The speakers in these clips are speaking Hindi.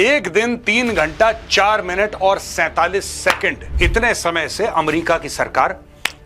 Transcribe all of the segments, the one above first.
एक दिन 3 घंटा 4 मिनट और 47 सेकंड इतने समय से अमेरिका की सरकार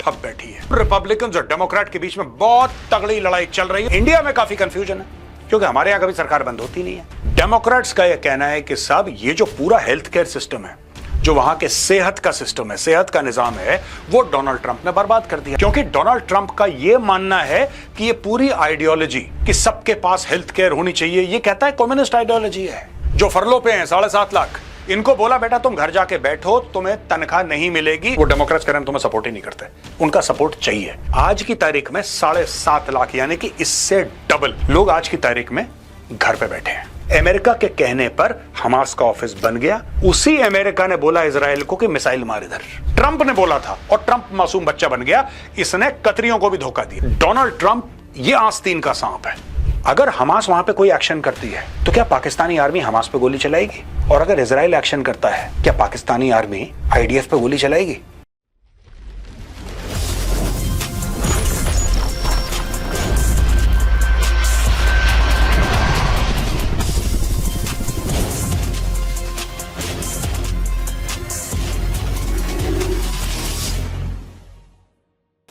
ठप बैठी है। रिपब्लिकन और डेमोक्रेट के बीच में बहुत तगड़ी लड़ाई चल रही है। इंडिया में काफी कंफ्यूजन है क्योंकि हमारे यहां कभी सरकार बंद होती नहीं है। डेमोक्रेट्स का यह कहना है कि साहब ये जो पूरा हेल्थ केयर सिस्टम है, जो वहां के सेहत का सिस्टम है, सेहत का निजाम है, वो डोनाल्ड ट्रंप ने बर्बाद कर दिया। क्योंकि डोनाल्ड ट्रंप का यह मानना है कि ये पूरी आइडियोलॉजी कि सबके पास हेल्थ केयर होनी चाहिए, ये कहता है कम्युनिस्ट आइडियोलॉजी है। जो फरलो पे हैं 7.5 लाख, इनको बोला बेटा तुम घर जाके बैठो, तुम्हें तनख्वाह नहीं मिलेगी। वो डेमोक्रेट्स करें तुम्हें सपोर्ट ही नहीं करते, उनका सपोर्ट चाहिए। आज की तारीख में 7.5 लाख यानी कि इससे डबल लोग आज की तारीख में घर पे बैठे हैं। अमेरिका के कहने पर हमास का ऑफिस बन गया। उसी अमेरिका ने बोला इजराइल को कि मिसाइल मार इधर। ट्रंप ने बोला था और ट्रंप मासूम बच्चा बन गया। इसने कतरियों को भी धोखा दिया। डोनाल्ड ट्रंप ये आस्तीन का सांप है। अगर हमास वहां पे कोई एक्शन करती है तो क्या पाकिस्तानी आर्मी हमास पे गोली चलाएगी? और अगर इजराइल एक्शन करता है क्या पाकिस्तानी आर्मी आईडीएफ पे गोली चलाएगी?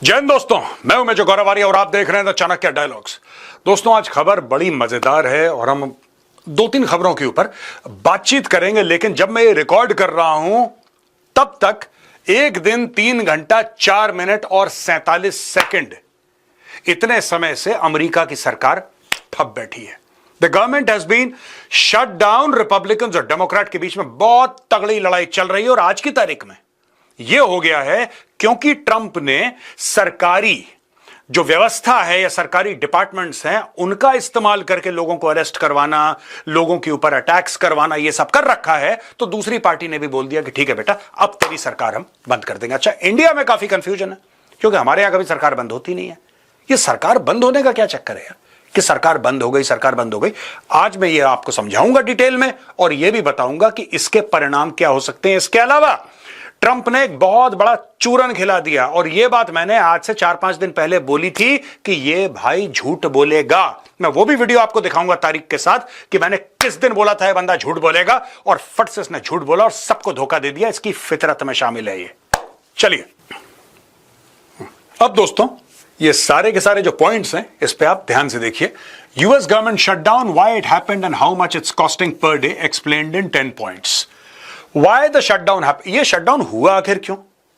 जय हिंद दोस्तों, मैं हूं मेजर गौरव आर्य और आप देख रहे हैं द चाणक्य डायलॉग्स। दोस्तों आज खबर बड़ी मजेदार है और हम 2-3 खबरों के ऊपर बातचीत करेंगे, लेकिन जब मैं ये रिकॉर्ड कर रहा हूं तब तक एक दिन 3 घंटा 4 मिनट और 47 सेकंड इतने समय से अमेरिका की सरकार ठप बैठी है। The government has been shut down. Republican और डेमोक्रेट के बीच में बहुत तगड़ी लड़ाई चल रही है और आज की तारीख में यह हो गया है क्योंकि ट्रंप ने सरकारी जो व्यवस्था है या सरकारी डिपार्टमेंट्स हैं उनका इस्तेमाल करके लोगों को अरेस्ट करवाना, लोगों के ऊपर अटैक्स करवाना, यह सब कर रखा है। तो दूसरी पार्टी ने भी बोल दिया कि ठीक है बेटा, अब तेरी सरकार हम बंद कर देंगे। अच्छा, इंडिया में काफी कंफ्यूजन है क्योंकि हमारे यहां कभी सरकार बंद होती नहीं है। यह सरकार बंद होने का क्या चक्कर है कि सरकार बंद हो गई, सरकार बंद हो गई। आज मैं ये आपको समझाऊंगा डिटेल में और यह भी बताऊंगा कि इसके परिणाम क्या हो सकते हैं। इसके अलावा ट्रंप ने एक बहुत बड़ा चूरन खिला दिया और यह बात मैंने आज से 4-5 दिन पहले बोली थी कि यह भाई झूठ बोलेगा। मैं वो भी वीडियो आपको दिखाऊंगा तारीख के साथ कि मैंने किस दिन बोला था यह बंदा झूठ बोलेगा, और फट से इसने झूठ बोला और सबको धोखा दे दिया। इसकी फितरत में शामिल है ये। चलिए अब दोस्तों ये सारे के सारे जो पॉइंट्स हैं इस पे आप ध्यान से देखिए। US government shutdown, why it happened and how much it's costing per day, explained in 10 points. Why the shutdown happened? ये शटडाउन हुआ आखिर क्यों?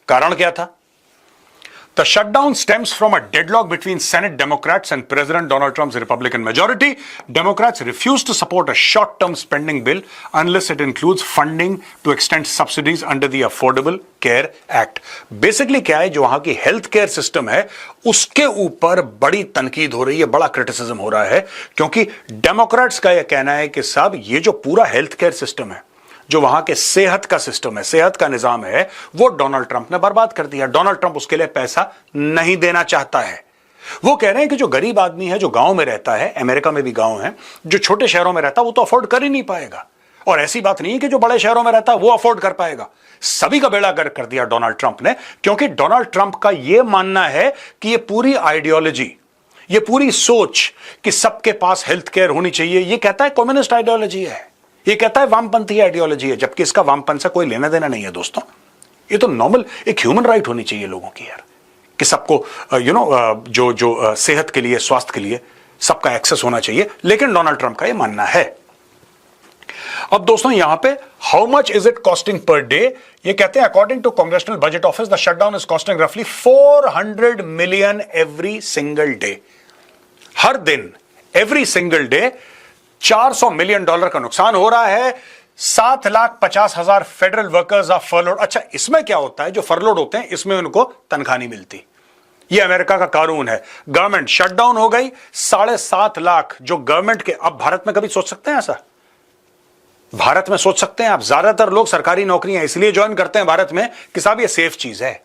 कारण क्या था? The shutdown stems from a deadlock between Senate Democrats and President Donald Trump's Republican majority. Democrats refuse to support a short-term spending bill unless it includes funding to extend subsidies under the Affordable Care Act. Basically क्या है, जो वहां की हेल्थ केयर सिस्टम है उसके ऊपर बड़ी तनकीद हो रही है, बड़ा क्रिटिसिज्म हो रहा है क्योंकि डेमोक्रेट्स का यह कहना है कि साहब ये जो पूरा हेल्थ केयर सिस्टम है, जो वहां के सेहत का सिस्टम है, सेहत का निजाम है, वो डोनाल्ड ट्रंप ने बर्बाद कर दिया। डोनाल्ड ट्रंप उसके लिए पैसा नहीं देना चाहता है। वो कह रहे हैं कि जो गरीब आदमी है, जो गांव में रहता है, अमेरिका में भी गांव है, जो छोटे शहरों में रहता है, वो तो अफोर्ड कर ही नहीं पाएगा। और ऐसी बात नहीं है कि जो बड़े शहरों में रहता है वो अफोर्ड कर पाएगा। सभी का बेड़ा गर्क कर दिया डोनाल्ड ट्रंप ने, क्योंकि डोनाल्ड ट्रंप का यह मानना है कि यह पूरी आइडियोलॉजी, यह पूरी सोच कि सबके पास हेल्थ केयर होनी चाहिए, यह कहता है कम्युनिस्ट आइडियोलॉजी है, ये कहता है वामपंथी आइडियोलॉजी है, जबकि इसका वामपंथ से कोई लेना देना नहीं है दोस्तों। ये तो नॉर्मल एक ह्यूमन राइट होनी चाहिए लोगों की यार, कि सबको जो सेहत के लिए, स्वास्थ्य के लिए सबका एक्सेस होना चाहिए। लेकिन डोनाल्ड ट्रंप का ये मानना है। अब दोस्तों यहां पे how much is it costing per day, ये कहते हैं according to congressional budget office the shutdown is costing रफली 400 मिलियन एवरी सिंगल डे। हर दिन, एवरी सिंगल डे $400 मिलियन का नुकसान हो रहा है। 7,50,000 फेडरल वर्कर्स आर फरलोड। अच्छा, इसमें क्या होता है, जो फरलोड होते हैं इसमें उनको तनख्वाह नहीं मिलती। यह अमेरिका का कानून है। गवर्नमेंट शटडाउन हो गई, 7.5 लाख जो गवर्नमेंट के, अब भारत में कभी सोच सकते हैं ऐसा? भारत में सोच सकते हैं आप? ज्यादातर लोग सरकारी नौकरियां इसलिए ज्वाइन करते हैं भारत में कि साहब ये सेफ चीज है।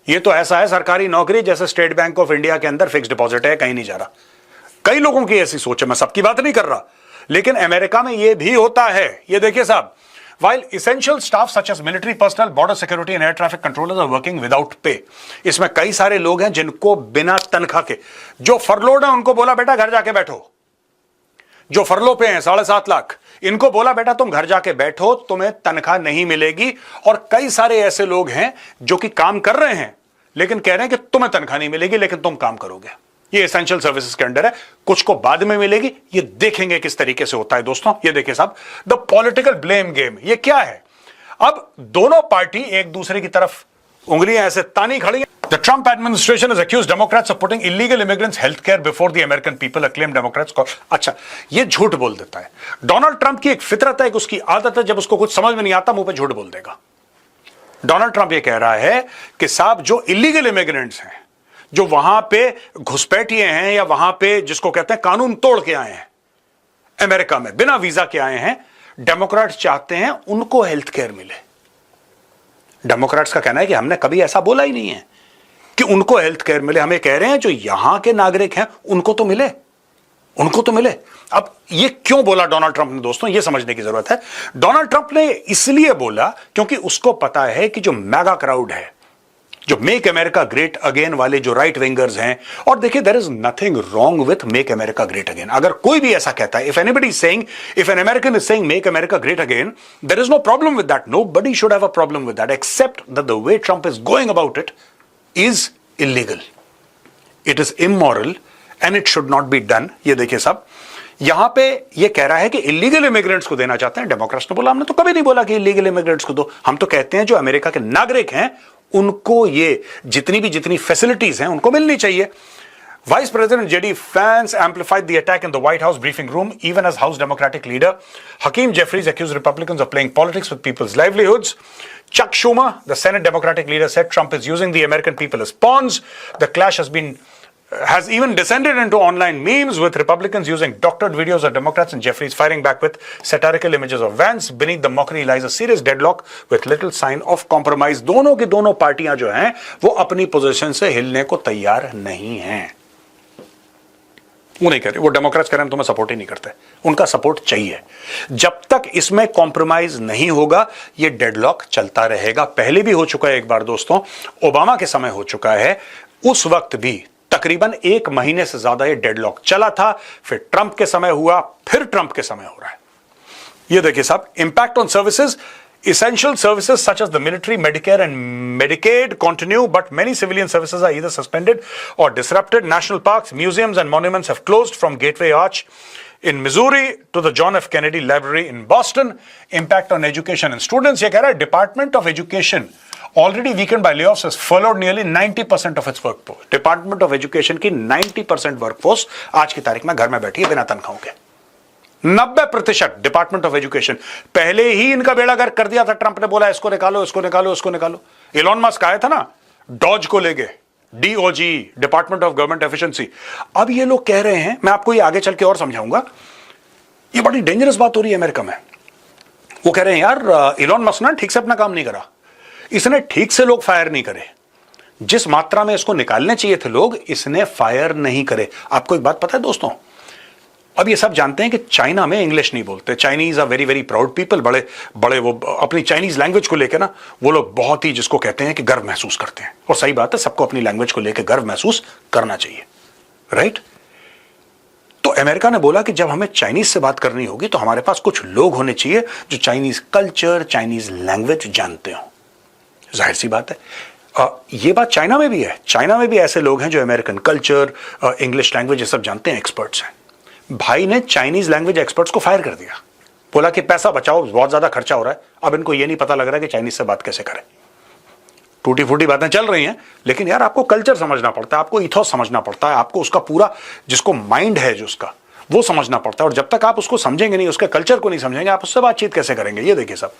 ये तो ऐसा है सरकारी नौकरी जैसे स्टेट बैंक ऑफ इंडिया के अंदर फिक्स डिपॉजिट है, कहीं नहीं जा रहा। कई लोगों की ऐसी सोच है, मैं सबकी बात नहीं कर रहा, लेकिन अमेरिका में यह भी होता है। ये देखिए साहब, while essential staff such as military personnel, border security and air traffic controllers are working without pay, इसमें कई सारे लोग हैं जिनको बिना तनख्वाह के, जो फरलोड है उनको बोला बेटा घर जाके बैठो। जो फरलो पे हैं 7.5 लाख, इनको बोला बेटा तुम घर जाके बैठो, तुम्हें तनख्वाह नहीं मिलेगी। और कई सारे ऐसे लोग हैं जो कि काम कर रहे हैं लेकिन कह रहे हैं कि तुम्हें तनख्वाह नहीं मिलेगी लेकिन तुम काम करोगे। ये एसेंशियल सर्विसेज के अंडर है, कुछ को बाद में मिलेगी। ये देखेंगे किस तरीके से होता है दोस्तों। ये देखिए साहब, द पॉलिटिकल ब्लेम गेम। ये क्या है? अब दोनों पार्टी एक दूसरे की तरफ उंगलियां ऐसे तानी खड़ी हैं। The Trump administration has accused Democrats of putting illegal immigrants healthcare before the American people, acclaimed Democrats call। अच्छा, ये झूठ बोल देता है। डोनाल्ड ट्रंप की एक फितरत है, उसकी आदत है, जब उसको कुछ समझ में नहीं आता मुंह पे झूठ बोल देगा। डोनाल्ड ट्रंप ये कह रहा है कि साहब जो इलीगल इमिग्रेंट्स हैं, जो वहां पे घुसपैठिए हैं या वहां पे जिसको कहते हैं कानून तोड़ के आए हैं, अमेरिका में बिना वीजा के आए हैं, डेमोक्रेट्स चाहते हैं उनको हेल्थ केयर मिले। डेमोक्रेट्स का कहना है कि हमने कभी ऐसा बोला ही नहीं है कि उनको हेल्थ केयर मिले। हमें कह रहे हैं जो यहां के नागरिक हैं उनको तो मिले, उनको तो मिले। अब ये क्यों बोला डोनाल्ड ट्रंप ने दोस्तों, ये समझने की जरूरत है। डोनाल्ड ट्रंप ने इसलिए बोला क्योंकि उसको पता है कि जो मैगा क्राउड है, जो मेक अमेरिका ग्रेट अगेन वाले जो राइट विंगर्स हैं, और देखिए there is nothing wrong with make America great again. अगर कोई भी ऐसा कहता है, if anybody is saying, if an American is saying make America great again, there is no problem with that. Nobody should have a problem with that, except that the way Trump is going about it is illegal, it is immoral and it should not be done. ये देखिए साहब, यहां पे ये कह रहा है कि इलीगल इमिग्रेंट्स को देना चाहते हैं। डेमोक्रेट्स ने बोला हमने तो कभी नहीं बोला कि इलीगल इमिग्रेंट्स को दो, हम तो कहते हैं जो अमेरिका के नागरिक हैं उनको ये जितनी फैसिलिटीज हैं उनको मिलनी चाहिए। Vice President J.D. Vance amplified the attack in the White House briefing room, even as House Democratic leader Hakeem Jeffries accused Republicans of playing politics with people's livelihoods. Chuck Schumer, the Senate Democratic leader, said Trump is using the American people as pawns. The clash has even descended into online memes, with Republicans using doctored videos of Democrats and Jeffries firing back with satirical images of Vance. Beneath the mockery lies a serious deadlock with little sign of compromise. दोनों की दोनों पार्टियां जो हैं वो अपनी पोजीशन से हिलने को तैयार नहीं हैं। वो नहीं कह रहे, वो डेमोक्रेट्स कह रहे हैं तुम्हें सपोर्ट ही नहीं करते, उनका सपोर्ट चाहिए। जब तक इसमें कॉम्प्रोमाइज नहीं होगा ये डेडलॉक चलता रहेगा। पहले भी हो चुका है एक बार दोस्तों, ओबामा के समय हो चुका है, उस वक्त भी तकरीबन 1 महीने से ज्यादा ये डेडलॉक चला था। फिर ट्रंप के समय हुआ, फिर ट्रंप के समय हो रहा है। ये देखिए साहब, impact on services. Essential services such as the military, Medicare and Medicaid continue, but many civilian services are either suspended or disrupted. National parks, museums and monuments have closed, from Gateway Arch in Missouri to the John F. Kennedy Library in Boston. Impact on education and students. ये कह रहा है Department of Education, already weakened by layoffs, has furloughed nearly 90% of its workforce. Department of Education की 90% workforce आज की तारीख में घर में बैठी है बिना तनख्वाहों के। 90% डिपार्टमेंट ऑफ एजुकेशन। पहले ही इनका बेड़ा गर्क कर दिया था, ट्रंप ने बोला इसको निकालो, इसको निकालो, इसको निकालो। इलॉन मस्क आया था ना डॉज को लेके, DOG, department of government efficiency. अब ये लोग कह रहे हैं, मैं आपको ये आगे चल के और समझाऊंगा, ये बड़ी डेंजरस बात हो रही है अमेरिका में। वो कह रहे हैं यार इलॉन मस्क ने ठीक से अपना काम नहीं करा, इसने ठीक से लोग फायर नहीं करे, जिस मात्रा में इसको निकालने चाहिए थे लोग, इसने फायर नहीं करे। आपको एक बात पता है दोस्तों, अब ये सब जानते हैं कि चाइना में इंग्लिश नहीं बोलते। Chinese are very very proud people, बड़े बड़े वो अपनी चाइनीज लैंग्वेज को लेकर ना वो लोग बहुत ही जिसको कहते हैं कि गर्व महसूस करते हैं। और सही बात है, सबको अपनी लैंग्वेज को लेकर गर्व महसूस करना चाहिए, राइट। तो अमेरिका ने बोला कि जब हमें चाइनीज से बात करनी होगी तो हमारे पास कुछ लोग होने चाहिए जो चाइनीज कल्चर, चाइनीज लैंग्वेज जानते हो। जाहिर सी बात है, ये बात चाइना में भी है। चाइना में भी ऐसे लोग हैं जो अमेरिकन कल्चर, इंग्लिश लैंग्वेज ये सब जानते हैं, एक्सपर्ट्स हैं। भाई ने चाइनीज लैंग्वेज एक्सपर्ट्स को फायर कर दिया, बोला कि पैसा बचाओ, बहुत ज्यादा खर्चा हो रहा है। अब इनको ये नहीं पता लग रहा है कि चाइनीज से बात कैसे करें। टूटी फूटी बातें चल रही हैं, लेकिन यार आपको कल्चर समझना पड़ता है, आपको इथोस समझना पड़ता है, आपको उसका पूरा जिसको माइंड है जो उसका वो समझना पड़ता है। और जब तक आप उसको समझेंगे नहीं, उसके कल्चर को नहीं समझेंगे, आप उससे बातचीत कैसे करेंगे। ये देखिए सब।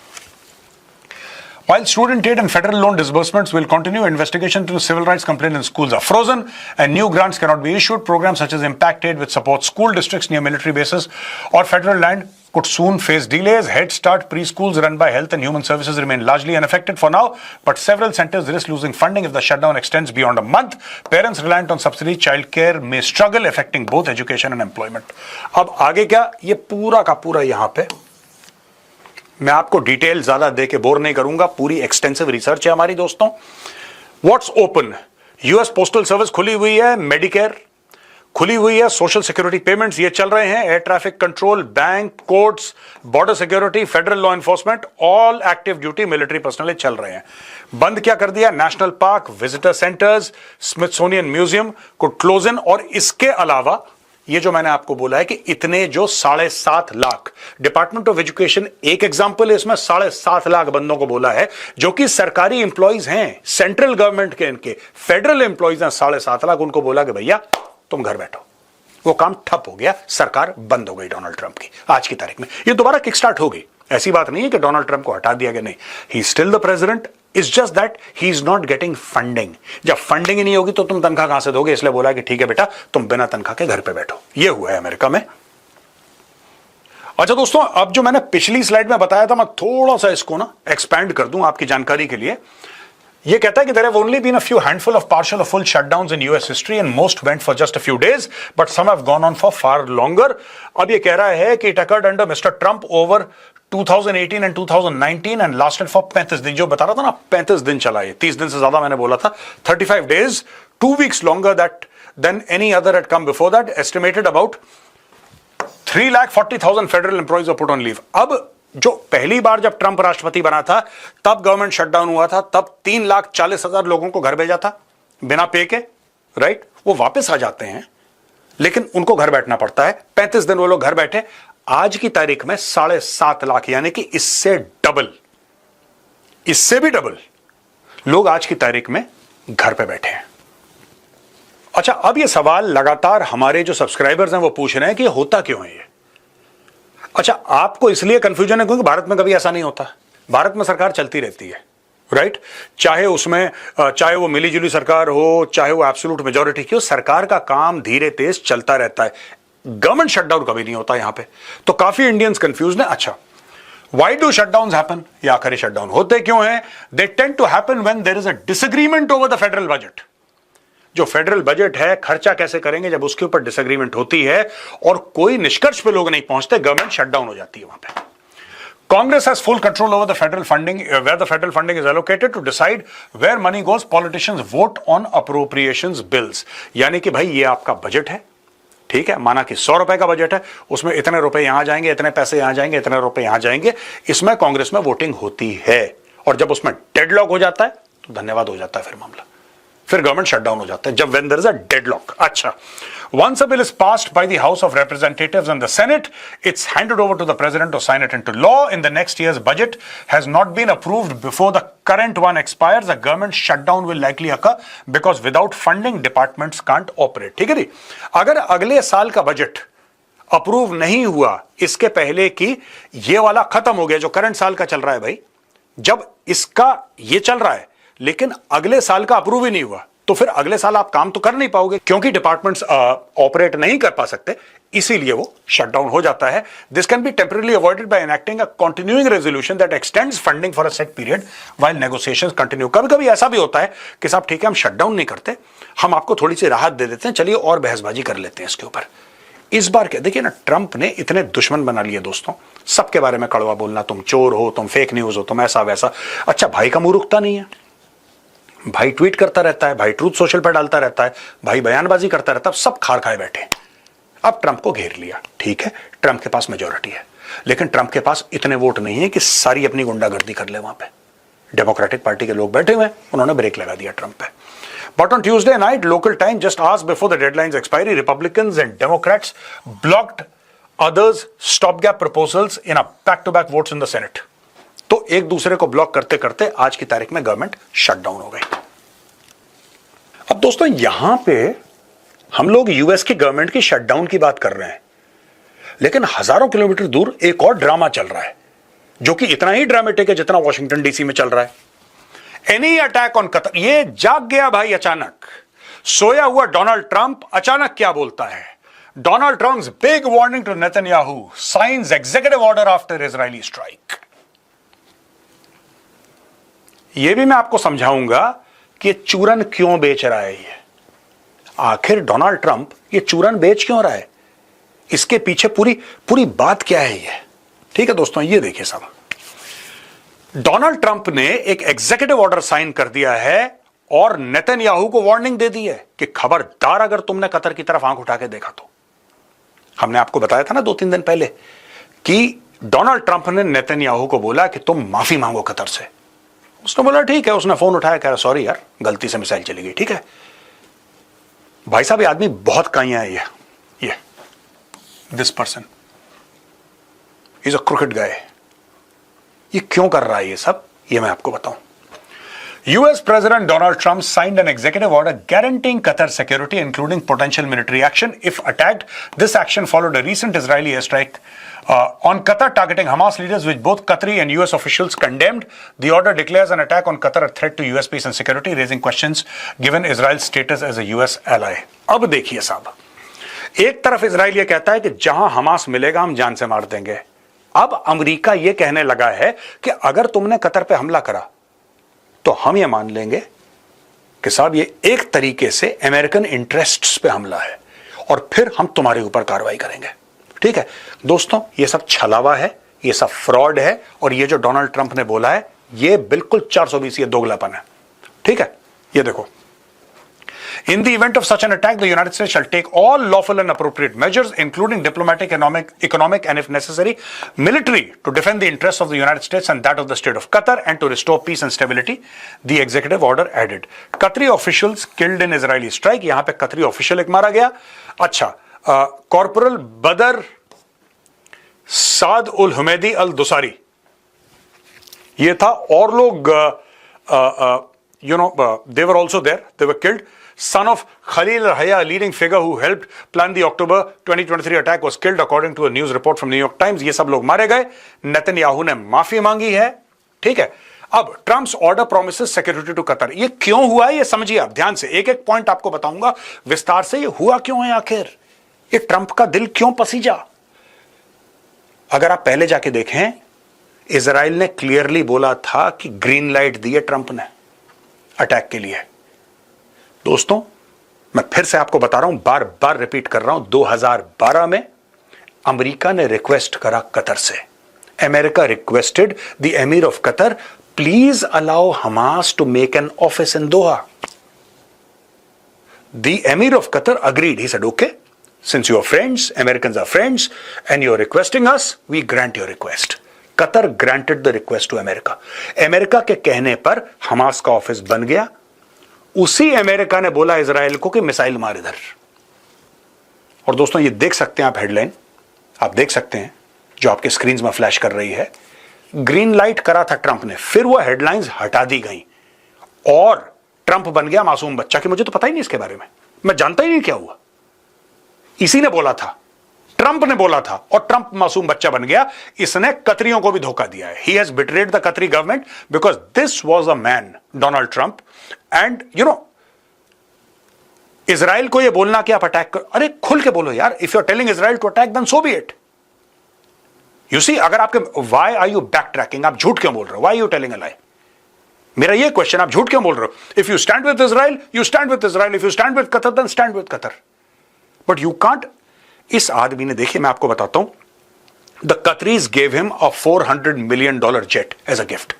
While student aid and federal loan disbursements will continue, investigation into civil rights complaints in schools are frozen and new grants cannot be issued. Programs such as Impact Aid, which supports school districts near military bases or federal land, could soon face delays. Head Start preschools run by Health and Human Services remain largely unaffected for now, but several centers risk losing funding if the shutdown extends beyond a month. Parents reliant on subsidy childcare may struggle, affecting both education and employment. अब आगे क्या, ये पूरा का पूरा यहाँ पे मैं आपको डिटेल ज्यादा दे के बोर नहीं करूंगा, पूरी एक्सटेंसिव रिसर्च है हमारी दोस्तों। What's open, US postal service खुली हुई है, मेडिकेयर खुली हुई है। सोशल सिक्योरिटी पेमेंट्स ये चल रहे हैं, air traffic control, bank, courts, border security, federal law enforcement, all active duty military personnel चल रहे हैं। बंद क्या कर दिया? National park, visitor centres, Smithsonian museum को क्लोज इन। और इसके अलावा ये जो मैंने आपको बोला है कि इतने जो 7.5 लाख, डिपार्टमेंट ऑफ एजुकेशन एक एग्जांपल है, इसमें 7.5 लाख बंदों को बोला है जो कि सरकारी इंप्लॉइज हैं, सेंट्रल गवर्नमेंट के, इनके फेडरल इंप्लॉइज हैं 7.5 लाख, उनको बोला कि भैया तुम घर बैठो। वो काम ठप हो गया, सरकार बंद हो गई डोनाल्ड ट्रंप की आज की तारीख में। ये दोबारा किक स्टार्ट होगी, ऐसी बात नहीं है कि डोनाल्ड ट्रंप को हटा दिया गया, नहीं, he still the president, it's just that he is not getting funding. जब फंडिंग ही नहीं होगी तो तुम तनख्वाह कहां से दोगे, इसलिए बोला कि ठीक है बेटा तुम बिना तनख्वाह के घर पे बैठो। ये हुआ है अमेरिका में। अच्छा दोस्तों, अब जो मैंने पिछली स्लाइड में बताया था, मैं थोड़ा सा इसको ना एक्सपैंड कर दूं आपकी जानकारी के लिए। ये कहता है कि there have only been a few handful of partial or full shutdowns in US history and most went for just a few days, but some have gone on for far longer. अब ये कह रहा है कि it occurred under Mr. Trump over 2018 and 2019 and lasted for 35 दिन। जो बता रहा था ना, 35 दिन चला, ये 30 दिन से ज्यादा मैंने बोला था, 35 days, 2 weeks longer than any other had come before that, estimated about 3,40,000 federal employees were put on leave। अब जो पहली बार जब ट्रंप राष्ट्रपति बना था तब गवर्नमेंट शटडाउन हुआ था, तब 3,40,000 लोगों को घर भेजा था बिना पे के, राइट। वो वापस आ जाते हैं लेकिन उनको घर बैठना पड़ता है। 35 दिन वो लोग घर बैठे। आज की तारीख में 7.5 लाख, यानी कि इससे डबल, इससे भी डबल लोग आज की तारीख में घर पे बैठे हैं। अच्छा, अब ये सवाल लगातार हमारे जो सब्सक्राइबर्स हैं वो पूछ रहे हैं कि होता क्यों है ये। अच्छा, आपको इसलिए कंफ्यूजन है क्योंकि भारत में कभी ऐसा नहीं होता। भारत में सरकार चलती रहती है, राइट। चाहे उसमें चाहे वो मिली जुली सरकार हो, चाहे वो एब्सोल्यूट मेजॉरिटी की हो, सरकार का काम धीरे तेज चलता रहता है। गवर्नमेंट शटडाउन कभी नहीं होता यहां पे। तो काफी इंडियंस कंफ्यूज हैं। अच्छा, व्हाई डू शटडाउन्स हैपन? ये आखिरी शटडाउन होते क्यों हैं? They tend to happen when there is a disagreement over the federal budget. जो फेडरल बजट है, खर्चा कैसे करेंगे, जब उसके ऊपर डिसएग्रीमेंट होती है और कोई निष्कर्ष पे लोग नहीं पहुंचते, गवर्नमेंट शटडाउन हो जाती है वहां पे। Congress has full control over the federal funding, where the federal funding is allocated to decide where money goes. Politicians vote on appropriations bills. यानी कि भाई ये आपका बजट है, ठीक है, माना कि 100 रुपए का बजट है, उसमें इतने रुपए यहां जाएंगे, इतने पैसे यहां जाएंगे, इतने रुपए यहां जाएंगे। इसमें कांग्रेस में वोटिंग होती है और जब उसमें डेडलॉक हो जाता है तो धन्यवाद हो जाता है, फिर मामला, फिर गवर्नमेंट शटडाउन हो जाता है, जब when there is a deadlock. अच्छा, once a bill is passed by the House of Representatives and the Senate, it's handed over to the President to sign it into law. In the next year's budget has not been approved before the current one expires, a government shutdown will likely occur because without funding, departments can't operate. ठीक है जी? अगर अगले साल का बजट अप्रूव नहीं हुआ इसके पहले कि ये वाला खत्म हो गया, जो करंट साल का चल रहा है भाई, जब इसका ये चल रहा है लेकिन अगले साल का अप्रूव ही नहीं हुआ, तो फिर अगले साल आप काम तो कर नहीं पाओगे क्योंकि डिपार्टमेंट्स ऑपरेट नहीं कर पा सकते, इसीलिए वो शटडाउन हो जाता है। This can be temporary avoided by enacting a continuing resolution that extends funding for a set period while negotiations continue. कभी कभी ऐसा भी होता है कि साहब ठीक है, हम शटडाउन नहीं करते, हम आपको थोड़ी सी राहत दे देते हैं, चलिए और बहसबाजी कर लेते हैं इसके ऊपर। इस बार क्या देखिए ना, ट्रंप ने इतने दुश्मन बना लिए दोस्तों, सबके बारे में कड़वा बोलना, तुम चोर हो, तुम फेक न्यूज हो, तुम ऐसा वैसा। अच्छा, भाई का मुंह रुकता नहीं है, भाई ट्वीट करता रहता है, भाई ट्रूथ सोशल पर डालता रहता है, भाई बयानबाजी करता रहता है, सब खार खाए बैठे। अब ट्रंप को घेर लिया, ठीक है, ट्रंप के पास मेजॉरिटी है, लेकिन ट्रंप के पास इतने वोट नहीं है कि सारी अपनी गुंडागर्दी कर ले वहां पे। डेमोक्रेटिक पार्टी के लोग बैठे हुए हैं, उन्होंने ब्रेक लगा दिया ट्रंप पे। But on Tuesday night, local time, just hours before the deadline's expiry, Republicans and Democrats blocked others' stopgap proposals in a back-to-back votes in the Senate. तो एक दूसरे को ब्लॉक करते करते आज की तारीख में गवर्नमेंट शटडाउन हो गई। अब दोस्तों यहां पे हम लोग यूएस की गवर्नमेंट की शटडाउन की बात कर रहे हैं, लेकिन हजारों किलोमीटर दूर एक और ड्रामा चल रहा है जो कि इतना ही ड्रामेटिक है जितना वॉशिंगटन डीसी में चल रहा है। एनी अटैक ऑन कतर, ये जाग गया भाई अचानक। सोया हुआ डोनाल्ड ट्रंप अचानक क्या बोलता है? Donald Trump's big warning to Netanyahu, signs executive order after Israeli strike. यह भी मैं आपको समझाऊंगा कि चूरन क्यों बेच रहा है ये। आखिर डोनाल्ड ट्रंप ये चूरन बेच क्यों रहा है, इसके पीछे पूरी बात क्या है ये। ठीक है दोस्तों, ये देखिए साहब, डोनाल्ड ट्रंप ने एक एग्जीक्यूटिव ऑर्डर साइन कर दिया है और नेतन्याहू को वार्निंग दे दी है कि खबरदार अगर तुमने कतर की तरफ आंख उठा के देखा तो। हमने आपको बताया था ना 2-3 दिन पहले कि डोनाल्ड ट्रंप ने नेतन्याहू को बोला कि तुम माफी मांगो कतर से। उसने बोला ठीक है, उसने फोन उठाया, कह रहा सॉरी यार गलती से मिसाइल चली गई। ठीक है भाई साहब, ये आदमी बहुत काइया है। ये this person is a cricket guy. ये क्यों कर रहा है ये सब, ये मैं आपको बताऊं। US President Donald Trump signed an executive order guaranteeing Qatar security, including potential military action if attacked. This action followed a recent Israeli airstrike on Qatar targeting Hamas leaders, which both Qatari and US officials condemned. The order declares an attack on Qatar a threat to US peace and security, raising questions given Israel's status as a US ally. अब देखिए साहब, एक तरफ इजराइल ये कहता है कि जहां हमास मिलेगा हम जान से मार देंगे। अब अमेरिका ये कहने लगा है कि अगर तुमने कतर पे हमला करा तो हम ये मान लेंगे कि साहब ये एक तरीके से अमेरिकन इंटरेस्ट्स पे हमला है और फिर हम तुम्हारे ऊपर कार्रवाई करेंगे। ठीक है दोस्तों, ये सब छलावा है, ये सब फ्रॉड है और ये जो डोनाल्ड ट्रंप ने बोला है ये बिल्कुल 420 ये दोगलापन है। ठीक है, ये देखो, in the event of such an attack, the United States shall take all lawful and appropriate measures, including diplomatic, economic, and if necessary, military, to defend the interests of the United States and that of the state of Qatar, and to restore peace and stability. The executive order added. Qatari officials killed in Israeli strike. यहाँ पे कतरी ऑफिशियल एक मारा गया। अच्छा, कॉर्पोरल बदर साद उल हुमैदी अल दुसारी ये था, और लोग they were also there, they were killed. Son of Khalil al-Hayya, a leading figure who helped plan the October 2023 attack, was killed according to a news report from New York Times. ये सब लोग मारे गए। नेतन्याहू ने माफी मांगी है। ठीक है, अब Trump's order promises security to Qatar. ये क्यों हुआ है ये समझिए आप ध्यान से, एक एक पॉइंट आपको बताऊंगा विस्तार से। ये हुआ क्यों है आखिर, ये ट्रंप का दिल क्यों पसीजा। अगर आप पहले जाके देखें, इजराइल ने क्लियरली बोला था कि ग्रीन लाइट दी है ट्रंप ने अटैक के लिए। दोस्तों मैं फिर से आपको बता रहा हूं, बार बार रिपीट कर रहा हूं, 2012 में अमेरिका ने रिक्वेस्ट करा कतर से। America requested the emir of Qatar, please allow Hamas to make an office in Doha. The emir of Qatar agreed, he said okay, since you are friends, Americans are friends, and you are requesting us, we grant your request. Qatar granted the request to America. America के कहने पर हमास का ऑफिस बन गया। उसी अमेरिका ने बोला इजराइल को कि मिसाइल मार इधर। और दोस्तों ये देख सकते हैं आप, हेडलाइन आप देख सकते हैं जो आपके स्क्रीन में फ्लैश कर रही है। ग्रीन लाइट करा था ट्रंप ने, फिर वो हेडलाइंस हटा दी गई और ट्रंप बन गया मासूम बच्चा। कि मुझे तो पता ही नहीं इसके बारे में, मैं जानता ही नहीं क्या हुआ। इसी ने बोला था, ट्रंप ने बोला था, और ट्रंप मासूम बच्चा बन गया। इसने कतरियों को भी धोखा दिया है। ही हैज बिट्रेड द कतरी government because this was a man, Donald Trump. And Israel को यह बोलना कि आप अटैक कर, अरे खुल के बोलो यार, if you are telling Israel to attack then so be it. You see, अगर आपके why are you backtracking, आप झूठ क्यों बोल रहे हो, why you telling a lie. मेरा ये क्वेश्चन, आप झूठ क्यों बोल रहे हो। If you stand with Israel, you stand with Israel. If you stand with Qatar, then stand with Qatar. But you can't. इस आदमी ने, देखिए मैं आपको बताता हूं, the Qataris gave him a $400 million jet as a gift.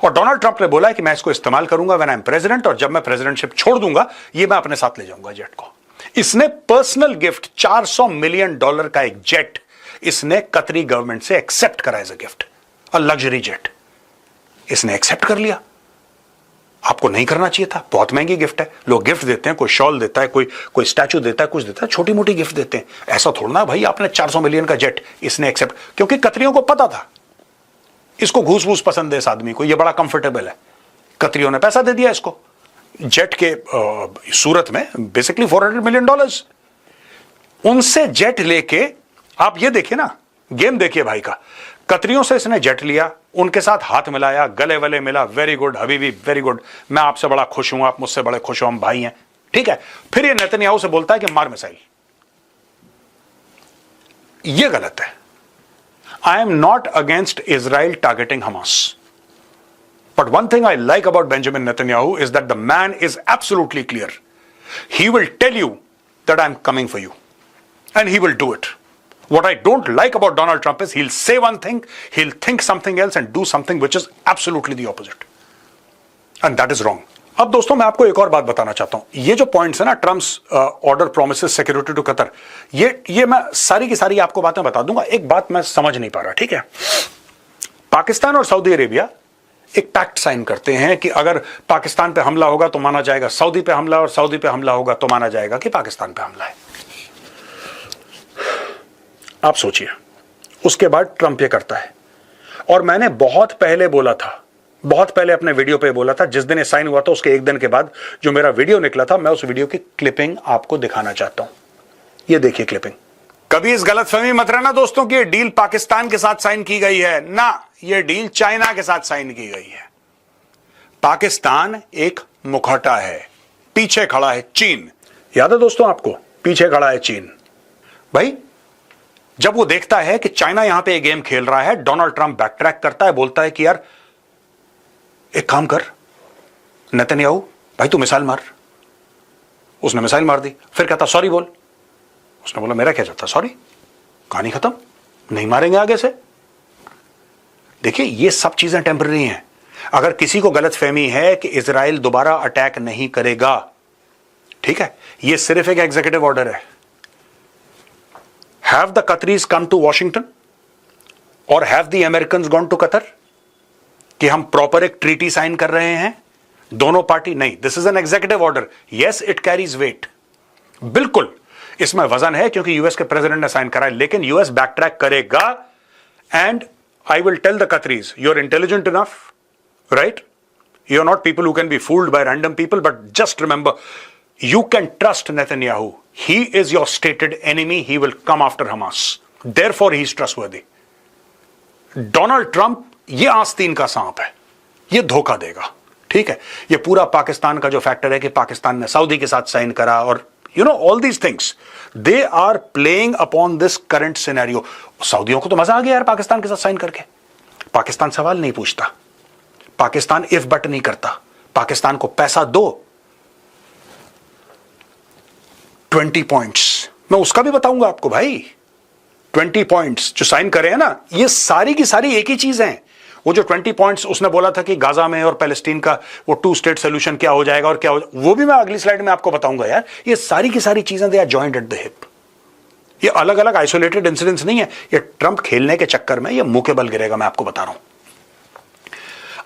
और डोनाल्ड ट्रंप ने बोला है कि मैं इसको इस्तेमाल करूंगा व्हेन आई एम प्रेसिडेंट, और जब मैं प्रेसिडेंटशिप छोड़ दूंगा ये मैं अपने साथ ले जाऊंगा जेट को। इसने पर्सनल गिफ्ट $400 मिलियन का एक जेट इसने कतरी गवर्नमेंट से एक्सेप्ट करा as a gift, a luxury jet. इसने एक्सेप्ट कर लिया। आपको नहीं करना चाहिए था, बहुत महंगी गिफ्ट है। लोग गिफ्ट देते हैं, कोई शॉल देता है, कोई स्टैचू देता है, कुछ देता है, छोटी मोटी गिफ्ट देते हैं। ऐसा थोड़ा ना भाई आपने 400 मिलियन का जेट इसने एक्सेप्ट, क्योंकि कतरियों को पता था इसको घूस फूस पसंद है, इस आदमी को ये बड़ा कंफर्टेबल है। कतरियों ने पैसा दे दिया इसको जेट के सूरत में, बेसिकली $400 मिलियन। उनसे जेट लेके आप ये देखिए ना, गेम देखिए भाई का। कतरियों से इसने जेट लिया, उनके साथ हाथ मिलाया, गले वले मिला, very good Habibi, very good, मैं आपसे बड़ा खुश हूं, आप मुझसे बड़े खुश हो, हम भाई हैं। ठीक है, फिर ये नेतन्याहू से बोलता है कि मार मिसाइल। ये गलत है। I am not against Israel targeting Hamas, but one thing I like about Benjamin Netanyahu is that the man is absolutely clear. He will tell you that I am coming for you and he will do it. What I don't like about Donald Trump is he'll say one thing, he'll think something else and do something which is absolutely the opposite. And that is wrong. अब दोस्तों मैं आपको एक और बात बताना चाहता हूं, ये जो पॉइंट्स है ना, Trump's order promises security to Qatar, ये मैं सारी की सारी आपको बातें बता दूंगा। एक बात मैं समझ नहीं पा रहा, ठीक है, पाकिस्तान और सऊदी अरेबिया एक पैक्ट साइन करते हैं कि अगर पाकिस्तान पे हमला होगा तो माना जाएगा सऊदी पे हमला, और सऊदी पे हमला होगा तो माना जाएगा कि पाकिस्तान पे हमला है। आप सोचिए, उसके बाद ट्रंप ये करता है। और मैंने बहुत पहले बोला था, बहुत पहले अपने वीडियो पे बोला था, जिस दिन ये साइन हुआ था उसके एक दिन के बाद जो मेरा वीडियो निकला था, मैं उस वीडियो की क्लिपिंग आपको दिखाना चाहता हूं। ये देखिए क्लिपिंग। कभी इस गलतफहमी मत रहना दोस्तों कि ये डील पाकिस्तान के साथ साइन की गई है, ना, ये डील चाइना के साथ साइन की गई है। पाकिस्तान एक मुखौटा है, पीछे खड़ा है चीन। याद है दोस्तों आपको, पीछे खड़ा है चीन। भाई जब वो देखता है कि चाइना यहां पे एक गेम खेल रहा है, डोनाल्ड ट्रंप बैक ट्रैक करता है, बोलता है कि यार एक काम कर नेतन्याहू, भाई तू मिसाइल मार। उसने मिसाइल मार दी, फिर कहता सॉरी बोल। उसने बोला मेरा क्या जाता सॉरी, कहानी खत्म, नहीं मारेंगे आगे से। देखिए ये सब चीजें टेंपररी हैं। अगर किसी को गलतफहमी है कि इजराइल दोबारा अटैक नहीं करेगा, ठीक है, ये सिर्फ एक एग्जीक्यूटिव ऑर्डर है। Have the Qataris come to Washington और have the Americans gone to Qatar कि हम प्रॉपर एक ट्रीटी साइन कर रहे हैं दोनों पार्टी? नहीं, this is an executive order. Yes, it carries weight, बिल्कुल इसमें वजन है क्योंकि यूएस के प्रेसिडेंट ने साइन करा है, लेकिन यूएस बैक ट्रैक करेगा। And I will tell the Qataris, you are intelligent enough, right? You are not people who can be fooled by random people, but just remember, you can trust Netanyahu. He is your stated enemy. He will come after Hamas. Therefore, he is trustworthy. Donald Trump, ये आस्तीन का सांप है, ये धोखा देगा, ठीक है? ये पूरा पाकिस्तान का जो फैक्टर है कि पाकिस्तान ने सऊदी के साथ साइन करा, और you know all these things, they are playing upon this current scenario. सऊदियों को तो मजा आ गया यार पाकिस्तान के साथ साइन करके। पाकिस्तान सवाल नहीं पूछता, पाकिस्तान इफ बट नहीं करता, पाकिस्तान को पैसा दो। 20 पॉइंट्स मैं उसका भी बताऊंगा आपको भाई। 20 पॉइंट्स जो साइन करे हैं ना, ये सारी की सारी एक ही चीज है। वो जो 20 पॉइंट्स उसने बोला था कि गाजा में और पैलेस्टीन का वो 2 स्टेट सोल्यूशन क्या हो जाएगा और क्या हो, वो भी मैं अगली स्लाइड में आपको बताऊंगा यार। ये सारी की सारी चीजें they are joint at the hip. ये अलग अलग आइसोलेटेड इंसिडेंट्स नहीं है। ये ट्रंप खेलने के चक्कर में ये मुंह के बल गिरेगा, मैं आपको बता रहा हूं।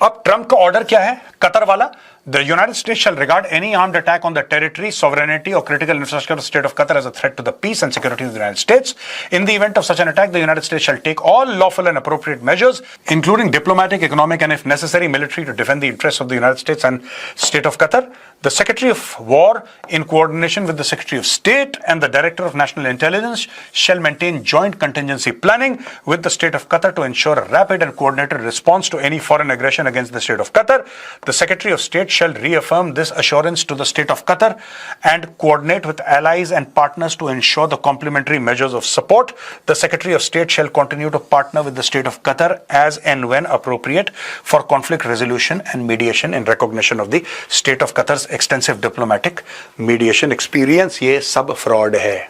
अब ट्रंप का ऑर्डर क्या है कतर वाला? The United States shall regard any armed attack on the territory, sovereignty or critical infrastructure of the state of Qatar as a threat to the peace and security of the United States. In the event of such an attack, the United States shall take all lawful and appropriate measures, including diplomatic, economic and if necessary military, to defend the interests of the United States and state of Qatar. The Secretary of War, in coordination with the Secretary of State and the Director of National Intelligence, shall maintain joint contingency planning with the state of Qatar to ensure a rapid and coordinated response to any foreign aggression against the state of Qatar. The Secretary of State shall reaffirm this assurance to the state of Qatar and coordinate with allies and partners to ensure the complementary measures of support. The Secretary of State shall continue to partner with the state of Qatar as and when appropriate for conflict resolution and mediation in recognition of the state of Qatar's extensive diplomatic mediation experience. ये सब fraud है.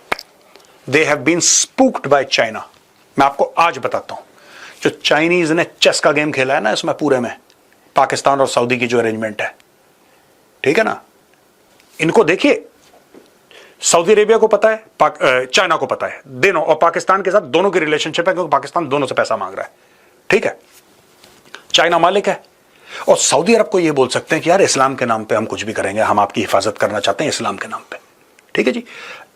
They have been spooked by China. मैं आपको आज बताता हूं, जो चाइनीज ने चेस का गेम खेला है ना इसमें पूरे में, पाकिस्तान और सऊदी की जो अरेंजमेंट है, ठीक है ना, इनको देखिए, सऊदी अरेबिया को पता है, चाइना को पता है, दोनों, और पाकिस्तान के साथ दोनों की रिलेशनशिप है क्योंकि पाकिस्तान दोनों से पैसा मांग रहा है, ठीक है? चाइना मालिक है और सऊदी अरब को यह बोल सकते हैं कि यार इस्लाम के नाम पे हम कुछ भी करेंगे, हम आपकी हिफाजत करना चाहते हैं इस्लाम के नाम पे, ठीक है जी।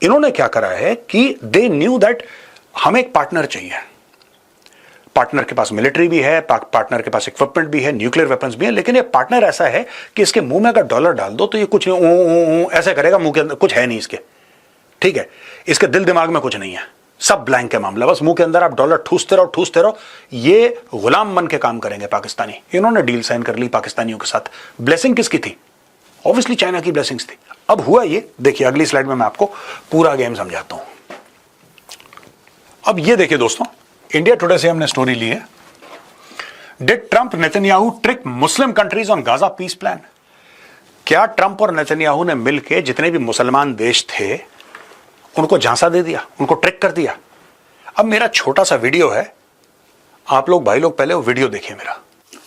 इन्होंने क्या करा है कि दे न्यू दैट हमें एक पार्टनर चाहिए। पार्टनर के पास मिलिट्री भी है, पार्टनर के पास इक्विपमेंट भी है, न्यूक्लियर वेपन्स भी है, लेकिन ये पार्टनर ऐसा है कि इसके मुंह में अगर डॉलर डाल दो तो ये कुछ ऐसे करेगा, मुंह के अंदर कुछ है नहीं इसके, ठीक है? इसके दिल दिमाग में कुछ नहीं है, सब ब्लैंक है मामला, बस मुंह के अंदर आप डॉलर ठूसते रहो। ये गुलाम बन के काम करेंगे पाकिस्तानी। इन्होंने डील साइन कर ली पाकिस्तानियों के साथ। ब्लेसिंग किसकी थी? ऑब्वियसली चाइना की ब्लेसिंग्स थी। अब हुआ ये, देखिए अगली स्लाइड में मैं आपको पूरा गेम समझाता हूं। अब ये देखिए दोस्तों, इंडिया टुडे से हमने स्टोरी ली है, did Trump Netanyahu trick Muslim countries on Gaza peace plan? क्या ट्रंप और नेतन्याहू ने मिलकर जितने भी मुसलमान देश थे उनको झांसा दे दिया, उनको ट्रिक कर दिया? अब मेरा छोटा सा वीडियो है, आप लोग भाई लोग पहले वो वीडियो देखिए मेरा,